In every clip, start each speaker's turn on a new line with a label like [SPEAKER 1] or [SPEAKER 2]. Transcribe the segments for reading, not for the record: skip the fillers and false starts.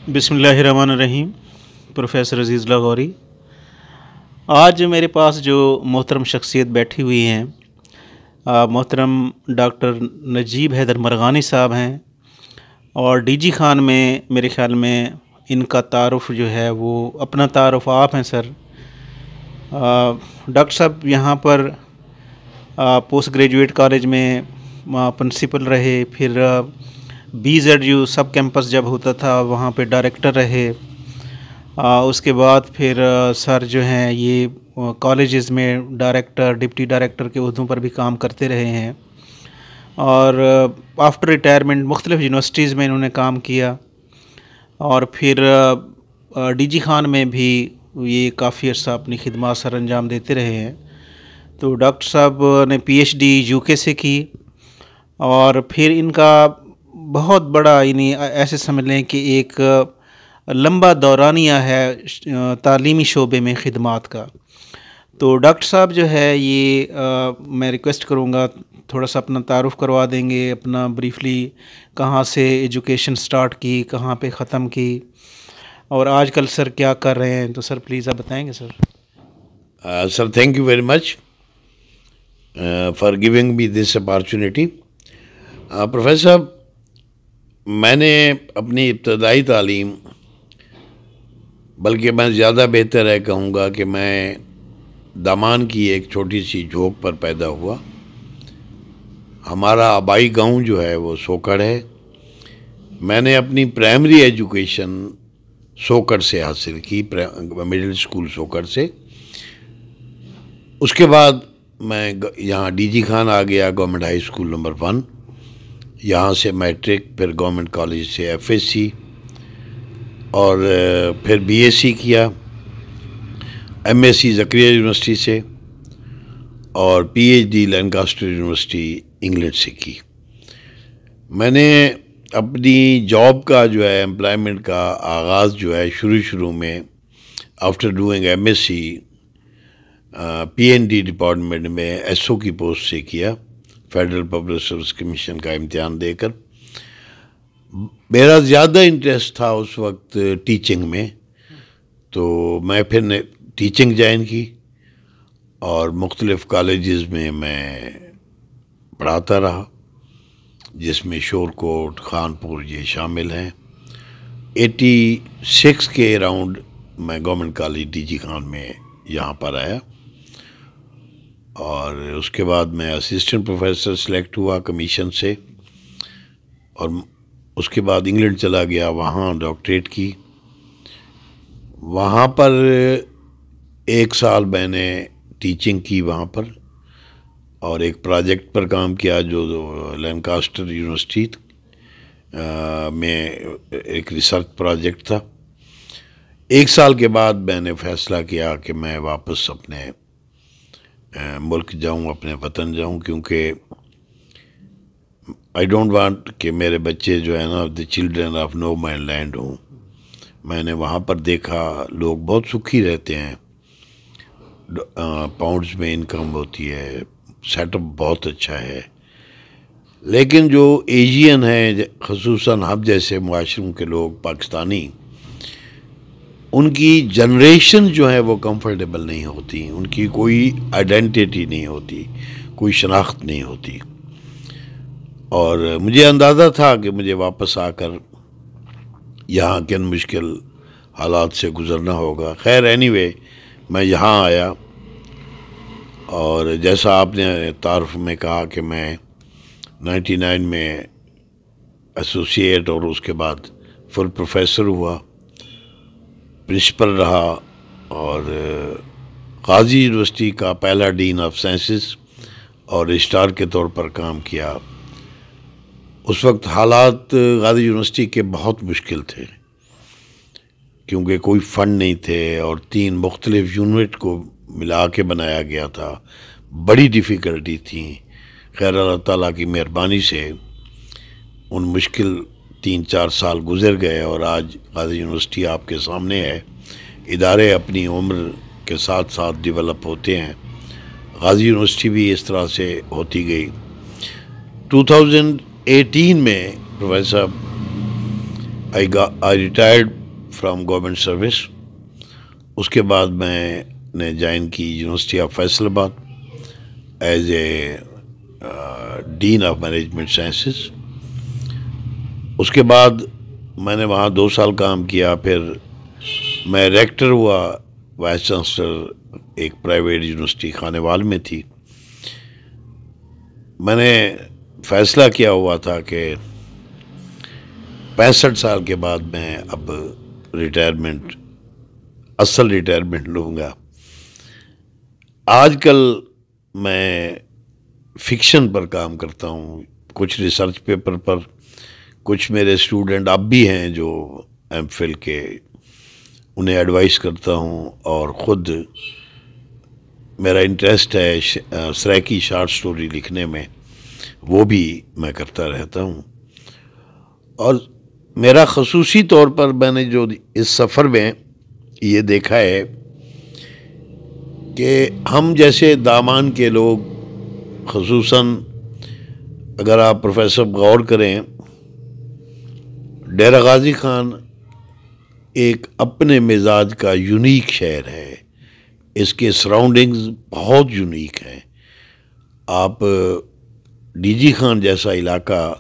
[SPEAKER 1] بسم اللہ الرحمن الرحیم۔ پروفیسر عزیز لاہوری، آج میرے پاس جو محترم شخصیت بیٹھی ہوئی ہیں محترم ڈاکٹر نجیب حیدر مرغانی صاحب ہیں، اور ڈی جی خان میں میرے خیال میں ان کا تعارف جو ہے وہ اپنا تعارف آپ ہیں سر۔ ڈاکٹر صاحب یہاں پر پوسٹ گریجویٹ کالج میں پرنسپل رہے، پھر BZU سب کیمپس جب ہوتا تھا وہاں پہ ڈائریکٹر رہے، اس کے بعد پھر سر جو ہیں یہ کالجز میں ڈائریکٹر ڈپٹی ڈائریکٹر کے عہدوں پر بھی کام کرتے رہے ہیں، اور آفٹر ریٹائرمنٹ مختلف یونیورسٹیز میں انہوں نے کام کیا، اور پھر ڈی جی خان میں بھی یہ کافی عرصہ اپنی خدمات سر انجام دیتے رہے ہیں۔ تو ڈاکٹر صاحب نے PhD UK سے کی، اور پھر ان کا بہت بڑا یعنی ایسے سمجھ لیں کہ ایک لمبا دورانیہ ہے تعلیمی شعبے میں خدمات کا۔ تو ڈاکٹر صاحب جو ہے یہ میں ریکویسٹ کروں گا تھوڑا سا اپنا تعارف کروا دیں گے، اپنا بریفلی کہاں سے ایجوکیشن سٹارٹ کی، کہاں پہ ختم کی، اور آج کل سر کیا کر رہے ہیں، تو سر پلیز آپ بتائیں گے sir.
[SPEAKER 2] Sir thank you very much for giving me this opportunity. Professor صاحب، میں نے اپنی ابتدائی تعلیم، بلکہ میں زیادہ بہتر ہے کہوں گا کہ میں دامان کی ایک چھوٹی سی جھوک پر پیدا ہوا۔ ہمارا آبائی گاؤں جو ہے وہ سوکڑ ہے۔ میں نے اپنی پرائمری ایجوکیشن سوکڑ سے حاصل کی، مڈل اسکول سوکڑ سے۔ اس کے بعد میں یہاں ڈی جی خان آ گیا، گورنمنٹ ہائی اسکول نمبر 1، یہاں سے میٹرک، پھر گورنمنٹ کالج سے FSC، اور پھر BSc کیا، MSc زکریا یونیورسٹی سے، اور PhD لینکاسٹر یونیورسٹی انگلینڈ سے کی۔ میں نے اپنی جاب کا جو ہے امپلائمنٹ کا آغاز جو ہے شروع میں after doing MSc PND department میں SO کی پوسٹ سے کیا، فیڈرل پبلک سروس کمیشن کا امتحان دے کر۔ میرا زیادہ انٹرسٹ تھا اس وقت ٹیچنگ میں، تو میں پھر نے ٹیچنگ جوائن کی، اور مختلف کالجز میں پڑھاتا رہا، جس میں شور کوٹ، خانپور یہ شامل ہیں۔ 86 کے اراؤنڈ میں government college D G Khan میں یہاں پر آیا، اور اس کے بعد میں اسسٹنٹ پروفیسر سلیکٹ ہوا کمیشن سے، اور اس کے بعد انگلینڈ چلا گیا، وہاں ڈاکٹریٹ کی۔ وہاں پر 1 سال میں نے ٹیچنگ کی وہاں پر، اور ایک پروجیکٹ پر کام کیا جو لینکاسٹر یونیورسٹی میں ایک ریسرچ پروجیکٹ تھا۔ 1 سال کے بعد میں نے فیصلہ کیا کہ میں واپس اپنے ملک جاؤں، اپنے وطن جاؤں، کیونکہ آئی ڈونٹ وانٹ کہ میرے بچے جو ہے نا the children of no man land ہوں۔ میں نے وہاں پر دیکھا لوگ بہت سکھی رہتے ہیں، پاؤنڈز میں انکم ہوتی ہے، سیٹ اپ بہت اچھا ہے، لیکن جو ایشین ہیں، خصوصاً ہم جیسے معاشروں کے لوگ پاکستانی، ان کی جنریشن جو ہے وہ کمفرٹیبل نہیں ہوتی، ان کی کوئی آئیڈینٹیٹی نہیں ہوتی، کوئی شناخت نہیں ہوتی، اور مجھے اندازہ تھا کہ مجھے واپس آ کر یہاں کن مشکل حالات سے گزرنا ہوگا۔ خیر اینی میں یہاں آیا، اور جیسا آپ نے تعارف میں کہا کہ میں 99 میں ایسوسیٹ اور اس کے بعد فل پروفیسر ہوا، پرنسپل رہا، اور غازی یونیورسٹی کا پہلا ڈین آف سائنسز اور رجسٹرار کے طور پر کام کیا۔ اس وقت حالات غازی یونیورسٹی کے بہت مشکل تھے، کیونکہ کوئی فنڈ نہیں تھے، اور 3 مختلف یونٹ کو ملا کے بنایا گیا تھا، بڑی ڈیفیکلٹی تھی۔ خیر اللہ تعالیٰ کی مہربانی سے ان مشکل 3-4 سال گزر گئے، اور آج غازی یونیورسٹی آپ کے سامنے ہے۔ ادارے اپنی عمر کے ساتھ ساتھ ڈیولپ ہوتے ہیں، غازی یونیورسٹی بھی اس طرح سے ہوتی گئی۔ 2018 میں professor I retired from government service. اس کے بعد میں نے جوائن کی university of Faisalabad as a dean of management sciences. اس کے بعد میں نے وہاں 2 سال کام کیا. پھر میں ریکٹر ہوا، وائس چانسلر ایک پرائیویٹ یونیورسٹی خانیوال میں تھی. میں نے فیصلہ کیا ہوا تھا کہ 65 سال کے بعد میں اب ریٹائرمنٹ، اصل ریٹائرمنٹ لوں گا. آج کل میں فکشن پر کام کرتا ہوں، کچھ ریسرچ پیپر پر. کچھ میرے اسٹوڈنٹ اب بھی ہیں جو ایم فل کے، انہیں ایڈوائز کرتا ہوں. اور خود میرا انٹرسٹ ہے سریکی شارٹ سٹوری لکھنے میں، وہ بھی میں کرتا رہتا ہوں. اور میرا خصوصی طور پر میں نے جو اس سفر میں یہ دیکھا ہے کہ ہم جیسے دامان کے لوگ، خصوصاً اگر آپ پروفیسر غور کریں، ڈیرہ غازی خان ایک اپنے مزاج کا یونیک شہر ہے. اس کے سراؤنڈنگز بہت یونیک ہیں. آپ ڈی جی خان جیسا علاقہ،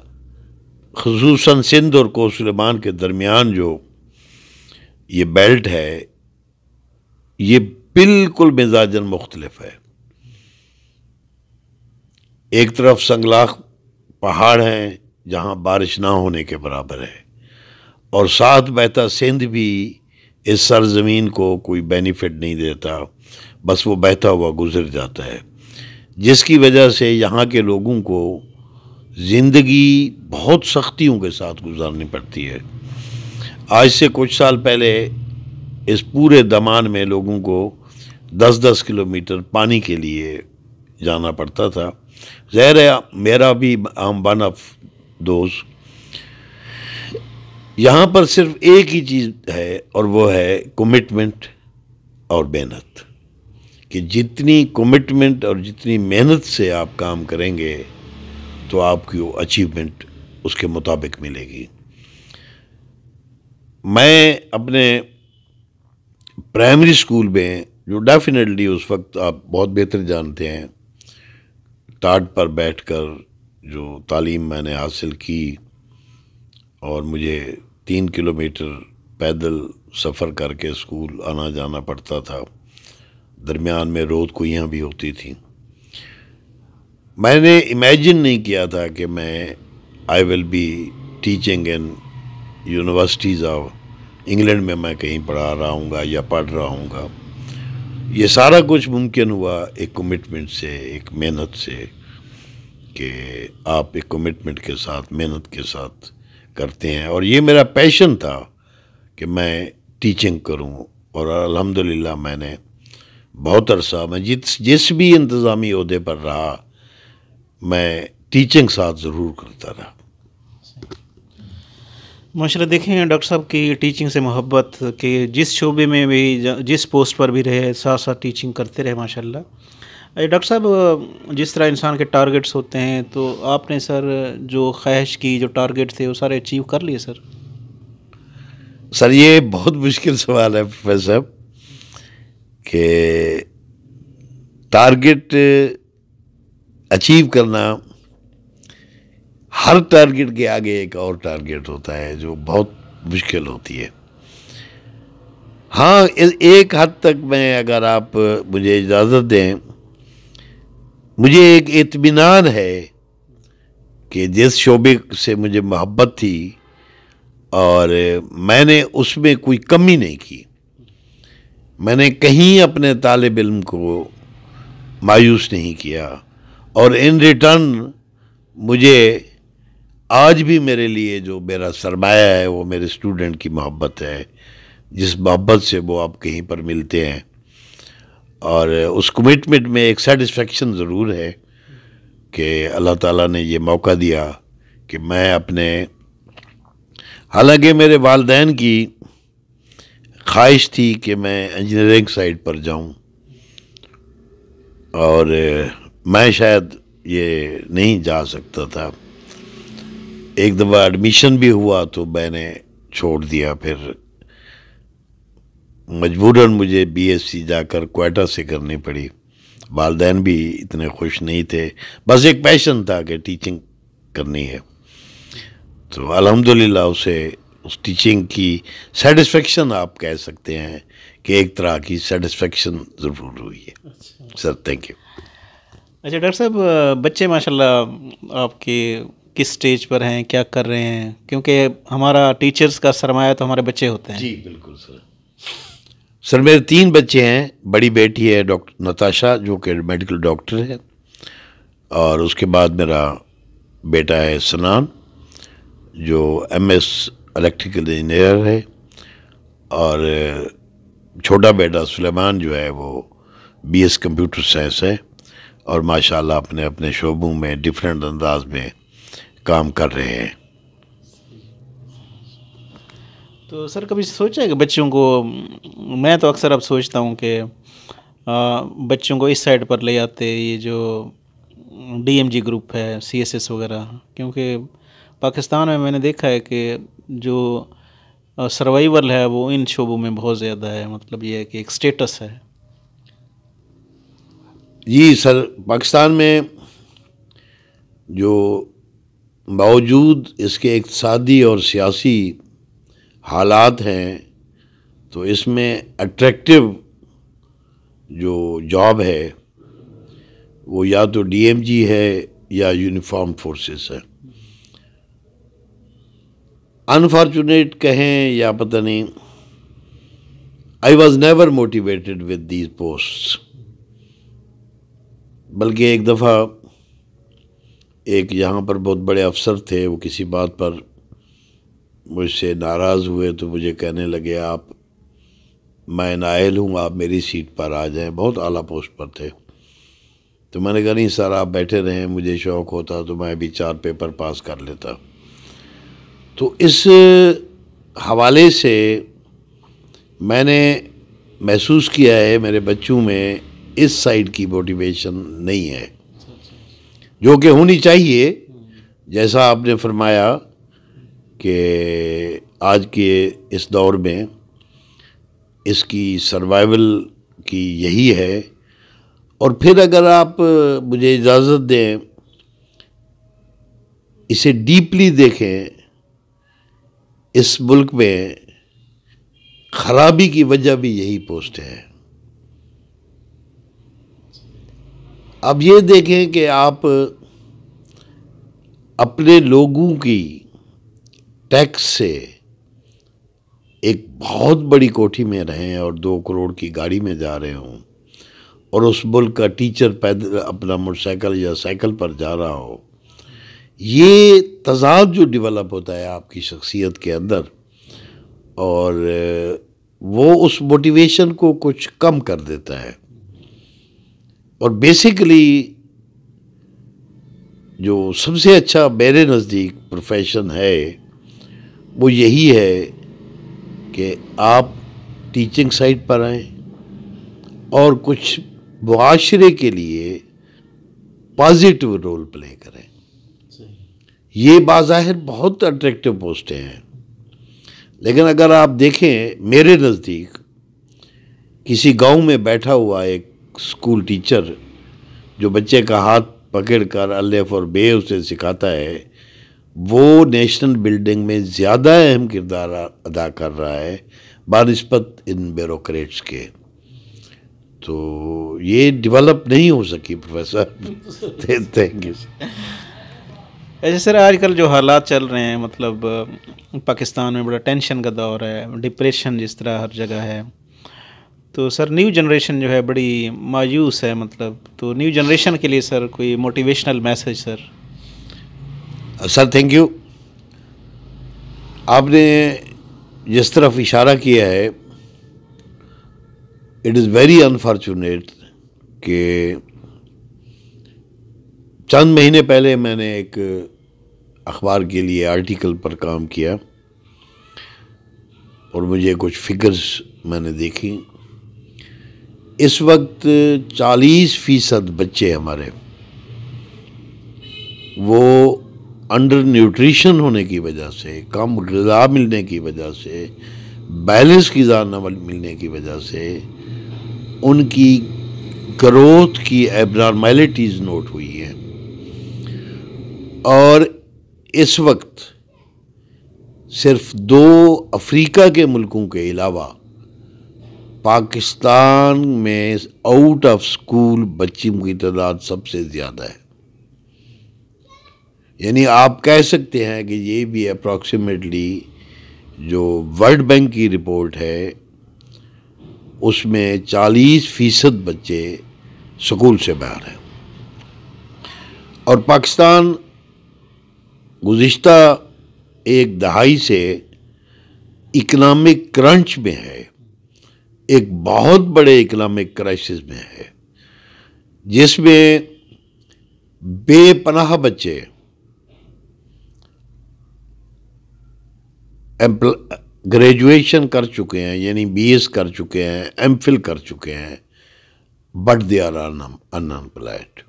[SPEAKER 2] خصوصاً سندھ اور کو سلیمان کے درمیان جو یہ بیلٹ ہے، یہ بالکل مزاجاً مختلف ہے. ایک طرف سنگلاخ پہاڑ ہیں جہاں بارش نہ ہونے کے برابر ہے، اور ساتھ بہتا سندھ بھی اس سرزمین کو کوئی بینیفٹ نہیں دیتا، بس وہ بہتا ہوا گزر جاتا ہے، جس کی وجہ سے یہاں کے لوگوں کو زندگی بہت سختیوں کے ساتھ گزارنی پڑتی ہے. آج سے کچھ سال پہلے اس پورے دمان میں لوگوں کو 10-10 کلومیٹر پانی کے لیے جانا پڑتا تھا. ظاہر ہے میرا بھی ون آف دوز. یہاں پر صرف ایک ہی چیز ہے، اور وہ ہے کمٹمنٹ اور محنت. کہ جتنی کمٹمنٹ اور جتنی محنت سے آپ کام کریں گے تو آپ کی اچیومنٹ اس کے مطابق ملے گی. میں اپنے پرائمری اسکول میں، جو ڈیفینیٹلی اس وقت آپ بہت بہتر جانتے ہیں، ٹاٹ پر بیٹھ کر جو تعلیم میں نے حاصل کی، اور مجھے 3 کلومیٹر پیدل سفر کر کے اسکول آنا جانا پڑتا تھا. درمیان میں رود کوئیاں بھی ہوتی تھیں. میں نے امیجن نہیں کیا تھا کہ میں I will be teaching in universities of England میں کہیں پڑھا رہا ہوں گا یا پڑھ رہا ہوں گا. یہ سارا کچھ ممکن ہوا ایک کمٹمنٹ سے، ایک محنت سے، کہ آپ ایک کمٹمنٹ کے ساتھ، محنت کے ساتھ کرتے ہیں. اور یہ میرا پیشن تھا کہ میں ٹیچنگ کروں، اور الحمدللہ میں نے بہت عرصہ، میں جس بھی انتظامی عہدے پر رہا، میں ٹیچنگ ساتھ ضرور کرتا رہا.
[SPEAKER 1] ماشاءاللہ دیکھیں ڈاکٹر صاحب کی ٹیچنگ سے محبت، کہ جس شعبے میں بھی، جس پوسٹ پر بھی رہے، ساتھ ساتھ ٹیچنگ کرتے رہے ماشاءاللہ. ڈاکٹر صاحب جس طرح انسان کے ٹارگٹس ہوتے ہیں، تو آپ نے سر جو خواہش کی، جو ٹارگٹ تھے، وہ سارے اچیو کر لیے سر؟
[SPEAKER 2] سر یہ بہت مشکل سوال ہے پروفیسر صاحب، کہ ٹارگٹ اچیو کرنا، ہر ٹارگٹ کے آگے ایک اور ٹارگٹ ہوتا ہے جو بہت مشکل ہوتی ہے. ہاں ایک حد تک میں، اگر آپ مجھے اجازت دیں، مجھے ایک اطمینان ہے کہ جس شعبے سے مجھے محبت تھی، اور میں نے اس میں کوئی کمی نہیں کی. میں نے کہیں اپنے طالب علم کو مایوس نہیں کیا، اور ان ریٹرن مجھے آج بھی میرے لیے جو میرا سرمایہ ہے وہ میرے اسٹوڈنٹ کی محبت ہے، جس محبت سے وہ آپ کہیں پر ملتے ہیں. اور اس کمٹمنٹ میں ایک سیٹسفیکشن ضرور ہے کہ اللہ تعالیٰ نے یہ موقع دیا کہ میں اپنے، حالانکہ میرے والدین کی خواہش تھی کہ میں انجینئرنگ سائڈ پر جاؤں، اور میں شاید یہ نہیں جا سکتا تھا. ایک دفعہ ایڈمیشن بھی ہوا تو میں نے چھوڑ دیا. پھر مجبوراً مجھے بی ایس سی جا کر کوئٹہ سے کرنی پڑی. والدین بھی اتنے خوش نہیں تھے، بس ایک پیشن تھا کہ ٹیچنگ کرنی ہے. تو الحمدللہ اس ٹیچنگ کی سیٹسفیکشن آپ کہہ سکتے ہیں کہ ایک طرح کی سیٹسفیکشن ضرور ہوئی ہے. سر تھینک یو.
[SPEAKER 1] اچھا ڈاکٹر صاحب، بچے ماشاء اللہ آپ کے کس سٹیج پر ہیں، کیا کر رہے ہیں؟ کیونکہ ہمارا ٹیچرز کا سرمایہ تو ہمارے بچے ہوتے ہیں.
[SPEAKER 2] جی بالکل سر. سر میرے 3 بچے ہیں. بڑی بیٹی ہے ڈاکٹر نتاشا جو کہ میڈیکل ڈاکٹر ہے، اور اس کے بعد میرا بیٹا ہے سنان جو ایم ایس الیکٹریکل انجینئر ہے، اور چھوٹا بیٹا سلیمان جو ہے وہ بی ایس کمپیوٹر سائنس ہے، اور ماشاءاللہ اپنے اپنے شعبوں میں ڈیفرنٹ انداز میں کام کر رہے ہیں.
[SPEAKER 1] تو سر کبھی سوچا ہے کہ بچوں کو، میں تو اکثر اب سوچتا ہوں کہ بچوں کو اس سائڈ پر لے آتے، یہ جو ڈی ایم جی گروپ ہے، سی ایس ایس وغیرہ، کیونکہ پاکستان میں نے دیکھا ہے کہ جو سروائیول ہے وہ ان شعبوں میں بہت زیادہ ہے، مطلب یہ ہے کہ ایک سٹیٹس ہے.
[SPEAKER 2] جی سر، پاکستان میں جو باوجود اس کے اقتصادی اور سیاسی حالات ہیں، تو اس میں اٹریکٹیو جو جاب ہے وہ یا تو ڈی ایم جی ہے یا یونیفارم فورسز ہے. انفارچونیٹ کہیں یا پتہ نہیں، I was never motivated with these posts. بلکہ ایک دفعہ ایک یہاں پر بہت بڑے افسر تھے، وہ کسی بات پر مجھ سے ناراض ہوئے تو مجھے کہنے لگے میں نائل ہوں، آپ میری سیٹ پر آ جائیں. بہت اعلیٰ پوسٹ پر تھے. تو میں نے کہا نہیں سر، آپ بیٹھے رہیں، مجھے شوق ہوتا تو میں بھی 4 پیپر پاس کر لیتا. تو اس حوالے سے میں نے محسوس کیا ہے میرے بچوں میں اس سائڈ کی موٹیویشن نہیں ہے جو کہ ہونی چاہیے. جیسا آپ نے فرمایا کہ آج کے اس دور میں اس کی سروائیول کی یہی ہے. اور پھر اگر آپ مجھے اجازت دیں، اسے ڈیپلی دیکھیں، اس ملک میں خرابی کی وجہ بھی یہی پوسٹ ہے. اب یہ دیکھیں کہ آپ اپنے لوگوں کی ٹیکس سے ایک بہت بڑی کوٹھی میں رہیں اور 2 کروڑ کی گاڑی میں جا رہے ہوں، اور اس ملک کا ٹیچر پیدل اپنا موٹر سائیکل یا سائیکل پر جا رہا ہو. یہ تضاد جو ڈیولپ ہوتا ہے آپ کی شخصیت کے اندر، اور وہ اس موٹیویشن کو کچھ کم کر دیتا ہے. اور بیسیکلی جو سب سے اچھا میرے نزدیک پروفیشن ہے وہ یہی ہے کہ آپ ٹیچنگ سائٹ پر آئیں اور کچھ معاشرے کے لیے پازیٹیو رول پلے کریں. یہ بظاہر بہت اٹریکٹیو پوسٹیں ہیں، لیکن اگر آپ دیکھیں میرے نزدیک کسی گاؤں میں بیٹھا ہوا ایک اسکول ٹیچر جو بچے کا ہاتھ پکڑ کر الف اور بے اسے سکھاتا ہے، وہ نیشنل بلڈنگ میں زیادہ اہم کردار ادا کر رہا ہے بنسبت ان بیوروکریٹس کے. تو یہ ڈیولپ نہیں ہو سکی پروفیسر. Thank you.
[SPEAKER 1] ایسے سر آج کل جو حالات چل رہے ہیں، مطلب پاکستان میں بڑا ٹینشن کا دور ہے، ڈپریشن جس طرح ہر جگہ ہے، تو سر نیو جنریشن جو ہے بڑی مایوس ہے، مطلب تو نیو جنریشن کے لیے سر کوئی motivational message sir.
[SPEAKER 2] Sir thank you. آپ نے جس طرف اشارہ کیا ہے، اٹ از ویری انفارچونیٹ کہ چند مہینے پہلے میں نے ایک اخبار کے لیے آرٹیکل پر کام کیا اور مجھے کچھ فگرز میں نے دیکھی. اس وقت 40% بچے ہمارے وہ انڈر نیوٹریشن ہونے کی وجہ سے، کم غذا ملنے کی وجہ سے بیلنس غذا نہ ملنے کی وجہ سے ان کی گروتھ کی ایبنارمیلٹیز نوٹ ہوئی ہیں، اور اس وقت صرف 2 افریقہ کے ملکوں کے علاوہ پاکستان میں آؤٹ آف سکول بچوں کی تعداد سب سے زیادہ ہے. یعنی آپ کہہ سکتے ہیں کہ یہ بھی اپروکسیمیٹلی جو ورلڈ بینک کی رپورٹ ہے اس میں 40% بچے سکول سے باہر ہیں. اور پاکستان گزشتہ 1 دہائی سے اکنامک کرنچ میں ہے، ایک بہت بڑے اکنامک کرائسس میں ہے، جس میں بے پناہ بچے گریجویشن کر چکے ہیں، یعنی BS کر چکے ہیں، MPhil کر چکے ہیں، بٹ دے آر انامپلائڈ.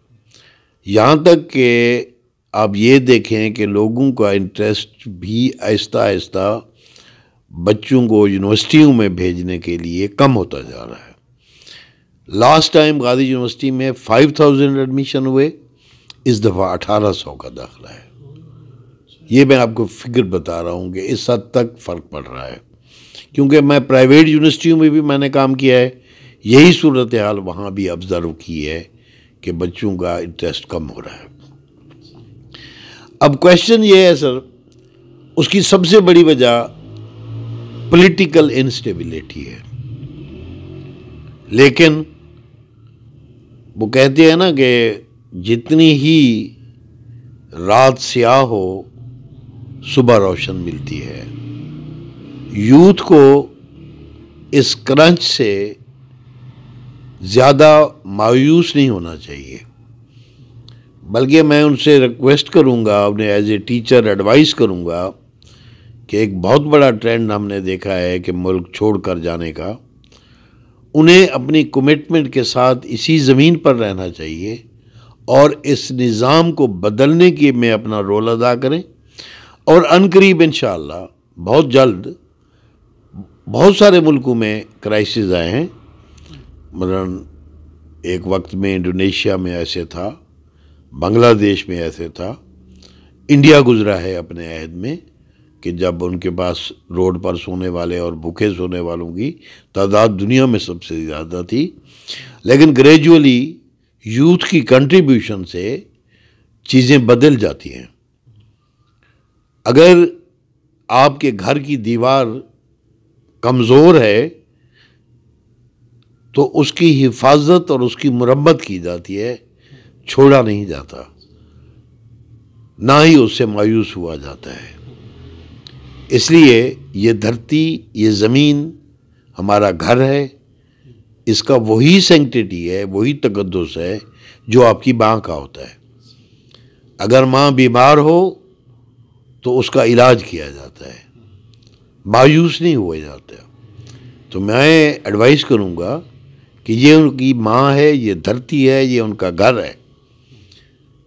[SPEAKER 2] یہاں تک کہ آپ یہ دیکھیں کہ لوگوں کا انٹرسٹ بھی آہستہ آہستہ بچوں کو یونیورسٹیوں میں بھیجنے کے لیے کم ہوتا جا رہا ہے. لاسٹ ٹائم غازی یونیورسٹی میں 5000 ایڈمیشن ہوئے، اس دفعہ 1800 کا داخلہ ہے. یہ میں آپ کو فگر بتا رہا ہوں کہ اس حد تک فرق پڑ رہا ہے، کیونکہ میں پرائیویٹ یونیورسٹیوں میں بھی میں نے کام کیا ہے، یہی صورتحال وہاں بھی آبزرو کی ہے کہ بچوں کا انٹرسٹ کم ہو رہا ہے. اب کویشچن یہ ہے سر، اس کی سب سے بڑی وجہ پولیٹیکل انسٹیبلٹی ہے. لیکن وہ کہتے ہیں نا کہ جتنی ہی رات سیاہ ہو صبح روشن ملتی ہے. یوتھ کو اس کرنچ سے زیادہ مایوس نہیں ہونا چاہیے، بلکہ میں ان سے ریکویسٹ کروں گا، انہیں ایز اے ٹیچر ایڈوائز کروں گا کہ ایک بہت بڑا ٹرینڈ ہم نے دیکھا ہے کہ ملک چھوڑ کر جانے کا، انہیں اپنی کمٹمنٹ کے ساتھ اسی زمین پر رہنا چاہیے اور اس نظام کو بدلنے کی میں اپنا رول ادا کریں. اور عنقریب انشاءاللہ بہت جلد بہت سارے ملکوں میں کرائسس آئے ہیں، مثلاً ایک وقت میں انڈونیشیا میں ایسے تھا، بنگلہ دیش میں ایسے تھا، انڈیا گزرا ہے اپنے عہد میں کہ جب ان کے پاس روڈ پر سونے والے اور بھوکے سونے والوں کی تعداد دنیا میں سب سے زیادہ تھی. لیکن گریجولی یوتھ کی کنٹریبیوشن سے چیزیں بدل جاتی ہیں. اگر آپ کے گھر کی دیوار کمزور ہے تو اس کی حفاظت اور اس کی مرمت کی جاتی ہے، چھوڑا نہیں جاتا، نہ ہی اس سے مایوس ہوا جاتا ہے. اس لیے یہ دھرتی، یہ زمین ہمارا گھر ہے، اس کا وہی سینکٹیٹی ہے، وہی تقدس ہے جو آپ کی ماں کا ہوتا ہے. اگر ماں بیمار ہو تو اس کا علاج کیا جاتا ہے، مایوس نہیں ہوا جاتا. تو میں ایڈوائز کروں گا کہ یہ ان کی ماں ہے، یہ دھرتی ہے، یہ ان کا گھر ہے،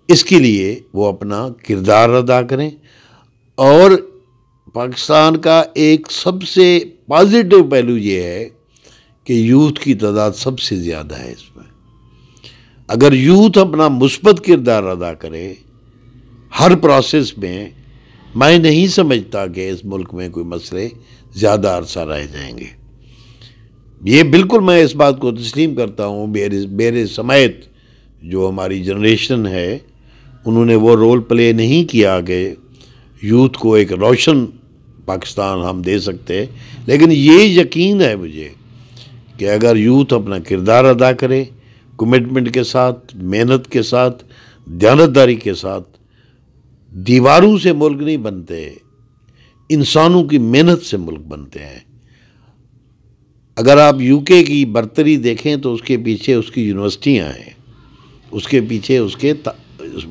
[SPEAKER 2] اس کے لیے وہ اپنا کردار ادا کریں. اور پاکستان کا ایک سب سے پازیٹو پہلو یہ ہے کہ یوتھ کی تعداد سب سے زیادہ ہے اس میں. اگر یوتھ اپنا مثبت کردار ادا کرے ہر پروسیس میں نہیں سمجھتا کہ اس ملک میں کوئی مسئلے زیادہ عرصہ رہ جائیں گے. یہ بالکل میں اس بات کو تسلیم کرتا ہوں، میرے سمیت جو ہماری جنریشن ہے انہوں نے وہ رول پلے نہیں کیا کہ یوتھ کو ایک روشن پاکستان ہم دے سکتے. لیکن یہ یقین ہے مجھے کہ اگر یوتھ اپنا کردار ادا کرے، کمٹمنٹ کے ساتھ، محنت کے ساتھ، دیانتداری کے ساتھ، دیواروں سے ملک نہیں بنتے، انسانوں کی محنت سے ملک بنتے ہیں. اگر آپ UK کی برتری دیکھیں تو اس کے پیچھے اس کی یونیورسٹیاں ہیں، اس کے پیچھے اس کے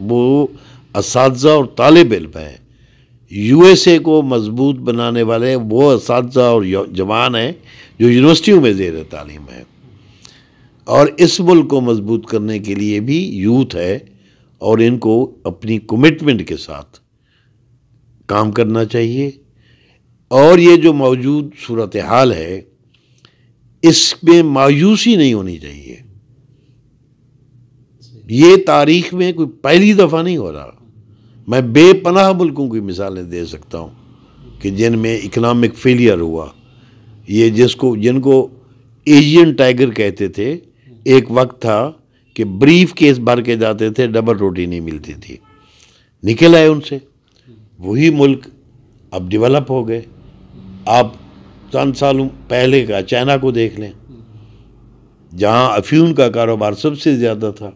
[SPEAKER 2] وہ اساتذہ اور طالب علم ہیں. USA کو مضبوط بنانے والے وہ اساتذہ اور جوان ہیں جو یونیورسٹیوں میں زیر تعلیم ہیں. اور اس ملک کو مضبوط کرنے کے لیے بھی یوتھ ہے، اور ان کو اپنی کمٹمنٹ کے ساتھ کام کرنا چاہیے. اور یہ جو موجود صورتحال ہے اس میں مایوسی نہیں ہونی چاہیے. یہ تاریخ میں کوئی پہلی دفعہ نہیں ہو رہا. میں بے پناہ ملکوں کی مثالیں دے سکتا ہوں کہ جن میں اکنامک فیلئر ہوا. یہ جن کو ایشین ٹائیگر کہتے تھے، ایک وقت تھا کہ بریف کیس بھر کے جاتے تھے، ڈبل روٹی نہیں ملتی تھی، نکل آئے ان سے. وہی ملک اب ڈیولپ ہو گئے. آپ چند سالوں پہلے کا چائنا کو دیکھ لیں، جہاں افیون کا کاروبار سب سے زیادہ تھا.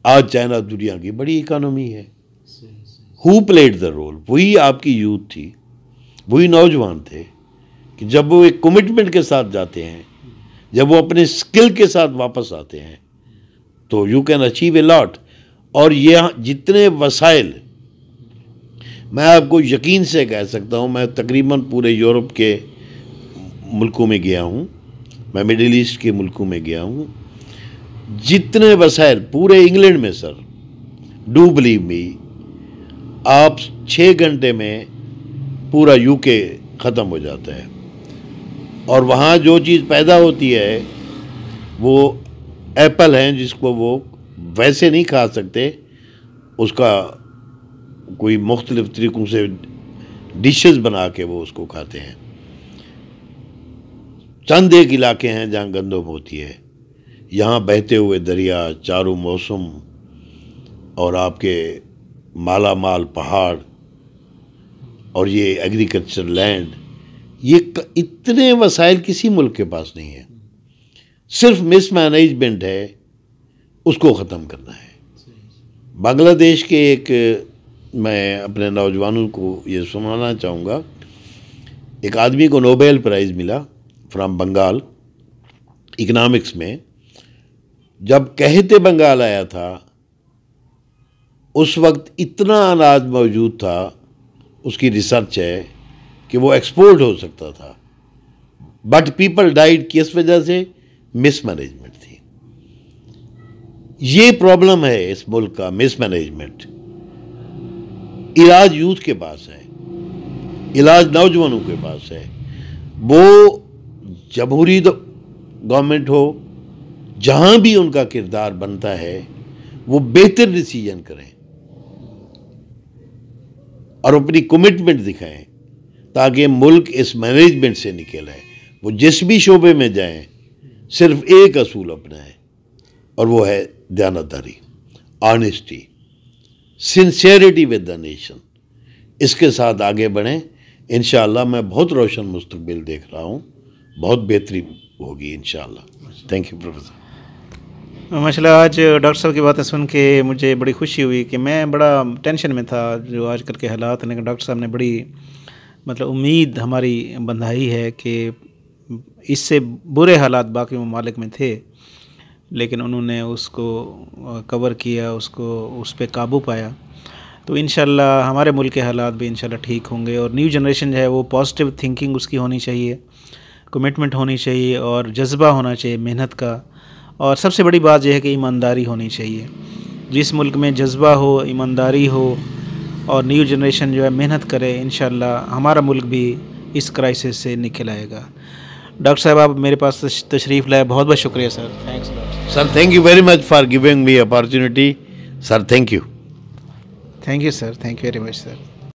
[SPEAKER 2] آج چائنا دنیا کی بڑی اکانومی ہے. ہو پلیڈ دا رول؟ وہی آپ کی یوتھ تھی، وہی نوجوان تھے کہ جب وہ ایک کمٹمنٹ کے ساتھ جاتے ہیں، جب وہ اپنے اسکل کے ساتھ واپس آتے ہیں تو یو کین اچیو اے لاٹ. اور یہ جتنے وسائل، میں آپ کو یقین سے کہہ سکتا ہوں، میں تقریباً پورے یورپ کے ملکوں میں گیا ہوں، میں مڈل ایسٹ کے ملکوں میں گیا ہوں، جتنے وسائل پورے انگلینڈ میں سر، ڈو بلیو می، آپ 6 گھنٹے میں پورا یو کے ختم ہو جاتا ہے. اور وہاں جو چیز پیدا ہوتی ہے وہ ایپل ہیں جس کو وہ ویسے نہیں کھا سکتے، اس کا کوئی مختلف طریقوں سے ڈشز بنا کے وہ اس کو کھاتے ہیں. چند ایک علاقے ہیں جہاں گندم ہوتی ہے. یہاں بہتے ہوئے دریا، چاروں موسم، اور آپ کے مالا مال پہاڑ، اور یہ ایگریکلچر لینڈ، یہ اتنے وسائل کسی ملک کے پاس نہیں ہے. صرف مس مینجمنٹ ہے، اس کو ختم کرنا ہے. بنگلہ دیش کے ایک، میں اپنے نوجوانوں کو یہ سنانا چاہوں گا، ایک آدمی کو نوبیل پرائز ملا فرام بنگال اکنامکس میں. جب کہتے بنگال آیا تھا اس وقت اتنا اناج موجود تھا، اس کی ریسرچ ہے کہ وہ ایکسپورٹ ہو سکتا تھا، بٹ پیپل ڈائیڈ کس وجہ سے؟ مس مینجمنٹ تھی. یہ پرابلم ہے اس ملک کا، مس مینجمنٹ. علاج یوتھ کے پاس ہے، علاج نوجوانوں کے پاس ہے. وہ جمہوری گورنمنٹ ہو، جہاں بھی ان کا کردار بنتا ہے وہ بہتر ڈیسیجن کریں اور اپنی کمٹمنٹ دکھائیں تاکہ ملک اس مینجمنٹ سے نکل آئے. وہ جس بھی شعبے میں جائیں صرف ایک اصول اپنائیں، اور وہ ہے دیانتداری، honesty, sincerity with the nation. اس کے ساتھ آگے بڑھیں. انشاءاللہ میں بہت روشن مستقبل دیکھ رہا ہوں، بہت بہتری ہوگی انشاءاللہ. Thank you professor.
[SPEAKER 1] ماشاء اللہ، آج ڈاکٹر صاحب کی باتیں سن کے مجھے بڑی خوشی ہوئی کہ میں بڑا ٹینشن میں تھا جو آج کل کے حالات، لیکن ڈاکٹر صاحب نے بڑی امید ہماری بندھائی ہے کہ اس سے برے حالات باقی ممالک میں تھے، لیکن انہوں نے اس کو کور کیا، اس پہ قابو پایا. تو انشاءاللہ ہمارے ملک کے حالات بھی انشاءاللہ ٹھیک ہوں گے. اور نیو جنریشن جو ہے وہ پازیٹیو تھنکنگ اس کی ہونی چاہیے، کمٹمنٹ ہونی چاہیے، اور جذبہ ہونا چاہیے محنت کا. اور سب سے بڑی بات یہ ہے کہ ایمانداری ہونی چاہیے. جس ملک میں جذبہ ہو، ایمانداری ہو، اور نیو جنریشن جو ہے محنت کرے، انشاءاللہ ہمارا ملک بھی اس کرائسس سے نکل آئے گا. ڈاکٹر صاحب آپ میرے پاس تشریف لائے، بہت بہت شکریہ sir. Thanks
[SPEAKER 2] sir. Thank you very much for giving me opportunity. Sir thank you.
[SPEAKER 1] Thank you sir. Thank you very much sir.